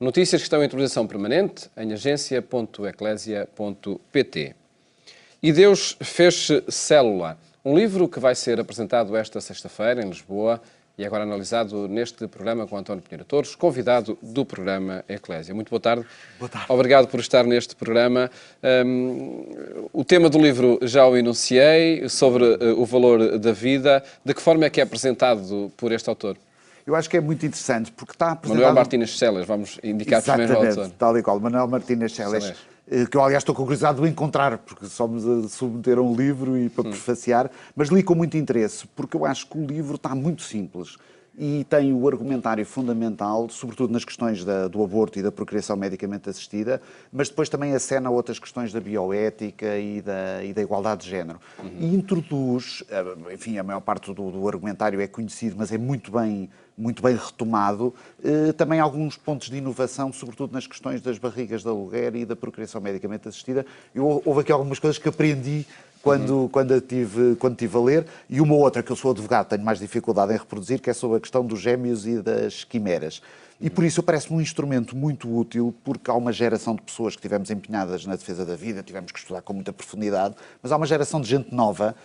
Notícias que estão em atualização permanente em agência.eclésia.pt. E Deus fez-se célula, um livro que vai ser apresentado esta sexta-feira em Lisboa e agora analisado neste programa com António Pinheiro Torres, convidado do programa Eclésia. Muito boa tarde. Boa tarde. Obrigado por estar neste programa. O tema do livro já o enunciei, sobre o valor da vida. De que forma é que é apresentado por este autor? Eu acho que é muito interessante, porque está apresentado... Manuel Martínez Celas, vamos indicar primeiro o autor. Exatamente, tal e qual, Manuel Martínez Celas, que eu aliás estou com curiosidade de o encontrar, porque só me submeteram um livro e para prefaciar, mas li com muito interesse, porque eu acho que o livro está muito simples e tem o argumentário fundamental, sobretudo nas questões do aborto e da procriação medicamente assistida, mas depois também acena outras questões da bioética e da igualdade de género. E introduz, enfim, a maior parte do argumentário é conhecido, mas é muito bem retomado, também alguns pontos de inovação, sobretudo nas questões das barrigas de aluguer e da procriação medicamente assistida. Houve aqui algumas coisas que aprendi quando estive a ler, e uma outra que eu sou advogado, tenho mais dificuldade em reproduzir, que é sobre a questão dos gêmeos e das quimeras. E por isso parece-me um instrumento muito útil, porque há uma geração de pessoas que tivemos empenhadas na defesa da vida, tivemos que estudar com muita profundidade, mas há uma geração de gente nova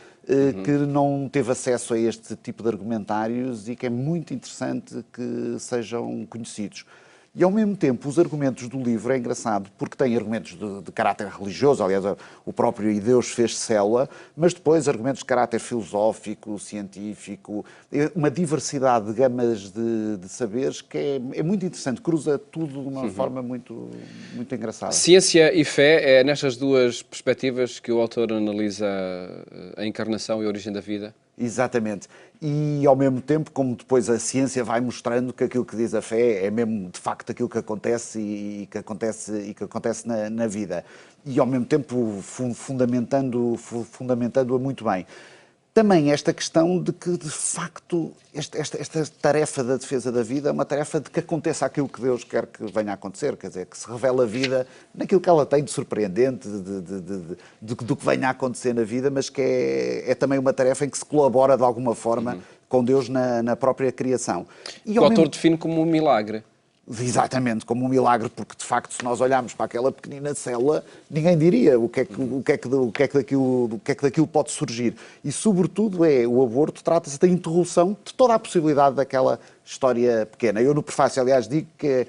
que não teve acesso a este tipo de argumentários e que é muito interessante que sejam conhecidos. E, ao mesmo tempo, os argumentos do livro é engraçado, porque tem argumentos de caráter religioso, aliás, o próprio E Deus fez célula, mas depois argumentos de caráter filosófico, científico, uma diversidade de gamas de saberes que é muito interessante, cruza tudo de uma forma muito engraçada. Ciência e fé, é nestas duas perspectivas que o autor analisa a encarnação e a origem da vida? Exatamente. E, ao mesmo tempo, como depois a ciência vai mostrando que aquilo que diz a fé é mesmo, de facto, aquilo que acontece e que acontece na vida. E, ao mesmo tempo, fundamentando-a muito bem. Também esta questão de que, de facto, esta tarefa da defesa da vida é uma tarefa de que aconteça aquilo que Deus quer que venha a acontecer, quer dizer, que se revela a vida naquilo que ela tem de surpreendente, do que venha a acontecer na vida, mas que é também uma tarefa em que se colabora de alguma forma com Deus na própria criação. E o autor define como um milagre. Exatamente, como um milagre, porque de facto, se nós olharmos para aquela pequenina célula, ninguém diria o que é que daquilo pode surgir. E, sobretudo, o aborto trata-se da interrupção de toda a possibilidade daquela história pequena. Eu, no prefácio, aliás, digo que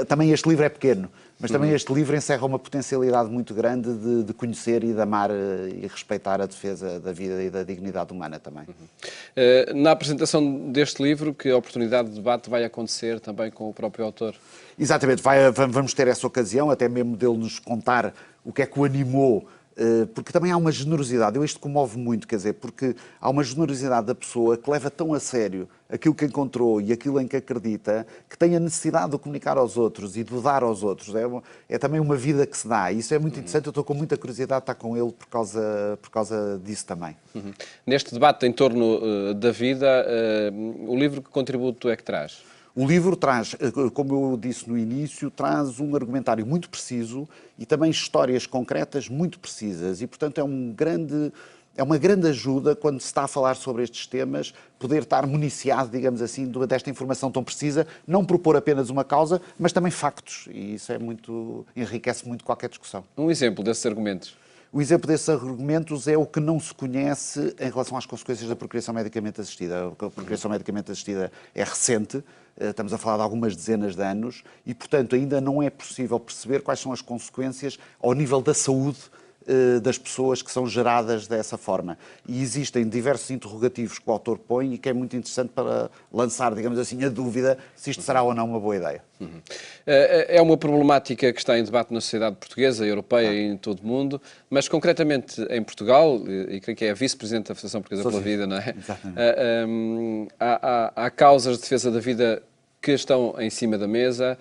também este livro é pequeno, mas também este livro encerra uma potencialidade muito grande de conhecer e de amar e respeitar a defesa da vida e da dignidade humana também. Na apresentação deste livro, que oportunidade de debate vai acontecer também com o próprio autor? Exatamente, vamos ter essa ocasião, até mesmo dele nos contar o que é que o animou, porque também há uma generosidade, isto comove muito, quer dizer, porque há uma generosidade da pessoa que leva tão a sério aquilo que encontrou e aquilo em que acredita, que tem a necessidade de comunicar aos outros e de dar aos outros. É também uma vida que se dá. E isso é muito interessante, eu estou com muita curiosidade de estar com ele por causa disso também. Neste debate em torno da vida, o livro, que contributo é que traz? O livro traz, como eu disse no início, traz um argumentário muito preciso e também histórias concretas muito precisas. E, portanto, é uma grande ajuda, quando se está a falar sobre estes temas, poder estar municiado, digamos assim, desta informação tão precisa, não propor apenas uma causa, mas também factos. E isso enriquece muito qualquer discussão. Um exemplo desses argumentos? O exemplo desses argumentos é o que não se conhece em relação às consequências da procriação medicamente assistida. A procriação medicamente assistida é recente, estamos a falar de algumas dezenas de anos, e, portanto, ainda não é possível perceber quais são as consequências ao nível da saúde das pessoas que são geradas dessa forma. E existem diversos interrogativos que o autor põe e que é muito interessante para lançar, digamos assim, a dúvida se isto será ou não uma boa ideia. É uma problemática que está em debate na sociedade portuguesa, europeia e em todo o mundo, mas concretamente em Portugal, e creio que é a vice-presidente da Federação Portuguesa pela Vida, não é? Exatamente. Há causas de defesa da vida que estão em cima da mesa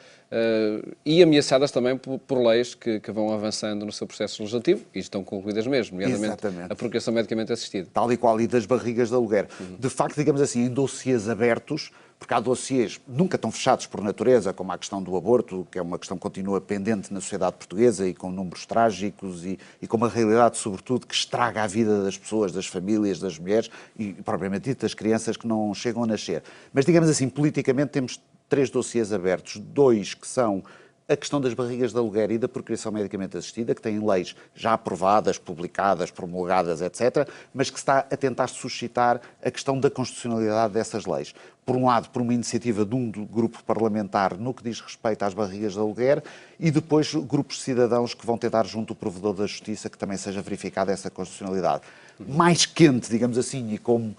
e ameaçadas também por leis que vão avançando no seu processo legislativo e estão concluídas mesmo, nomeadamente a procriação medicamente assistida. Tal e qual, e das barrigas de aluguer. De facto, digamos assim, em dossiês abertos, porque há dossiês nunca tão fechados por natureza, como a questão do aborto, que é uma questão que continua pendente na sociedade portuguesa e com números trágicos e com uma realidade, sobretudo, que estraga a vida das pessoas, das famílias, das mulheres e, propriamente dito, das crianças que não chegam a nascer. Mas, digamos assim, politicamente 3 dossiês abertos, 2 que são a questão das barrigas de aluguer e da procriação medicamente assistida, que têm leis já aprovadas, publicadas, promulgadas, etc., mas que está a tentar suscitar a questão da constitucionalidade dessas leis. Por um lado, por uma iniciativa de um grupo parlamentar no que diz respeito às barrigas de aluguer, e depois grupos de cidadãos que vão tentar junto ao Provedor da Justiça que também seja verificada essa constitucionalidade. Mais quente, digamos assim, e como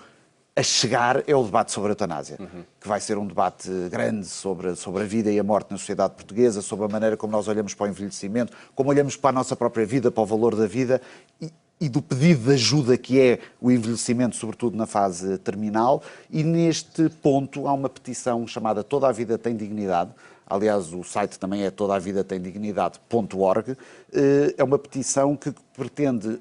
a chegar é o debate sobre a eutanásia, que vai ser um debate grande sobre a vida e a morte na sociedade portuguesa, sobre a maneira como nós olhamos para o envelhecimento, como olhamos para a nossa própria vida, para o valor da vida e do pedido de ajuda que é o envelhecimento, sobretudo na fase terminal. E neste ponto há uma petição chamada Toda a Vida Tem Dignidade. Aliás, o site também é todahavidatemdignidade.org. É uma petição que pretende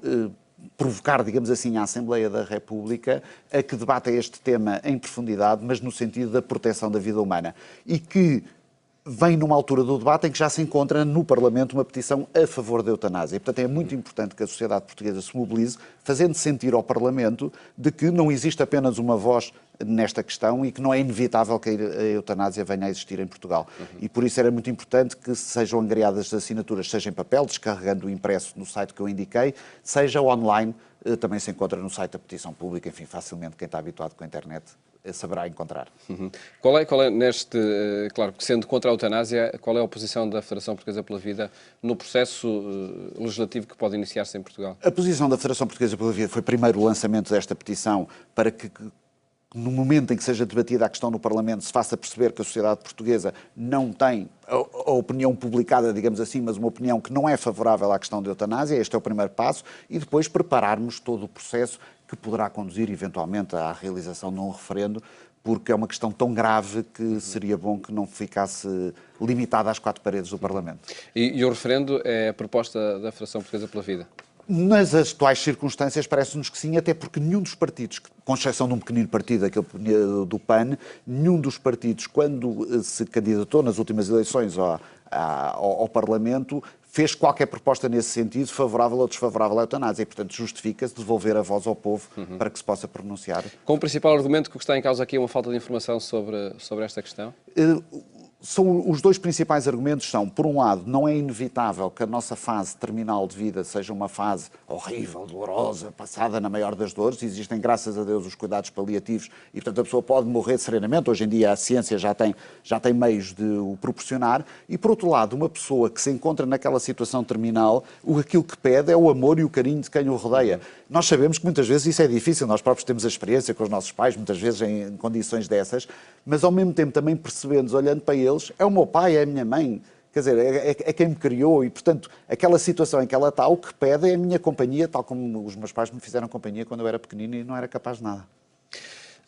provocar, digamos assim, a Assembleia da República a que debata este tema em profundidade, mas no sentido da proteção da vida humana. E que vem numa altura do debate em que já se encontra no Parlamento uma petição a favor da eutanásia. E, portanto, é muito importante que a sociedade portuguesa se mobilize, fazendo sentir ao Parlamento de que não existe apenas uma voz nesta questão e que não é inevitável que a eutanásia venha a existir em Portugal. E por isso era muito importante que sejam angariadas as assinaturas, seja em papel, descarregando o impresso no site que eu indiquei, seja online, também se encontra no site da Petição Pública, enfim, facilmente quem está habituado com a internet saberá encontrar. Qual é neste, claro, sendo contra a eutanásia, qual é a posição da Federação Portuguesa pela Vida no processo legislativo que pode iniciar-se em Portugal? A posição da Federação Portuguesa pela Vida foi primeiro o lançamento desta petição para que no momento em que seja debatida a questão no Parlamento, se faça perceber que a sociedade portuguesa não tem a opinião publicada, digamos assim, mas uma opinião que não é favorável à questão da eutanásia. Este é o primeiro passo. E depois prepararmos todo o processo que poderá conduzir eventualmente à realização de um referendo, porque é uma questão tão grave que seria bom que não ficasse limitada às 4 paredes do Parlamento. E o referendo é a proposta da Federação Portuguesa pela Vida? Nas atuais circunstâncias parece-nos que sim, até porque nenhum dos partidos, com exceção de um pequenino partido, aquele do PAN, nenhum dos partidos, quando se candidatou nas últimas eleições ao Parlamento, fez qualquer proposta nesse sentido, favorável ou desfavorável à eutanásia. E, portanto, justifica-se devolver a voz ao povo para que se possa pronunciar. Com o principal argumento que o que está em causa aqui é uma falta de informação sobre esta questão? Os 2 principais argumentos são, por um lado, não é inevitável que a nossa fase terminal de vida seja uma fase horrível, dolorosa, passada na maior das dores. Existem, graças a Deus, os cuidados paliativos e, portanto, a pessoa pode morrer serenamente. Hoje em dia a ciência já tem meios de o proporcionar. E, por outro lado, uma pessoa que se encontra naquela situação terminal, aquilo que pede é o amor e o carinho de quem o rodeia. Nós sabemos que muitas vezes isso é difícil, nós próprios temos a experiência com os nossos pais, muitas vezes em condições dessas, mas ao mesmo tempo também percebemos, olhando para eles, é o meu pai, é a minha mãe, quer dizer, é quem me criou e, portanto, aquela situação em que ela está, o que pede é a minha companhia, tal como os meus pais me fizeram companhia quando eu era pequenino e não era capaz de nada.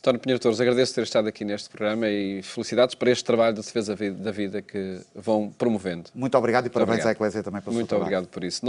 António Pinheiro Torres, agradeço ter estado aqui neste programa e felicidades por este trabalho de defesa da vida que vão promovendo. Muito obrigado e parabéns à Eclésia também pelo seu trabalho. Muito obrigado por isso.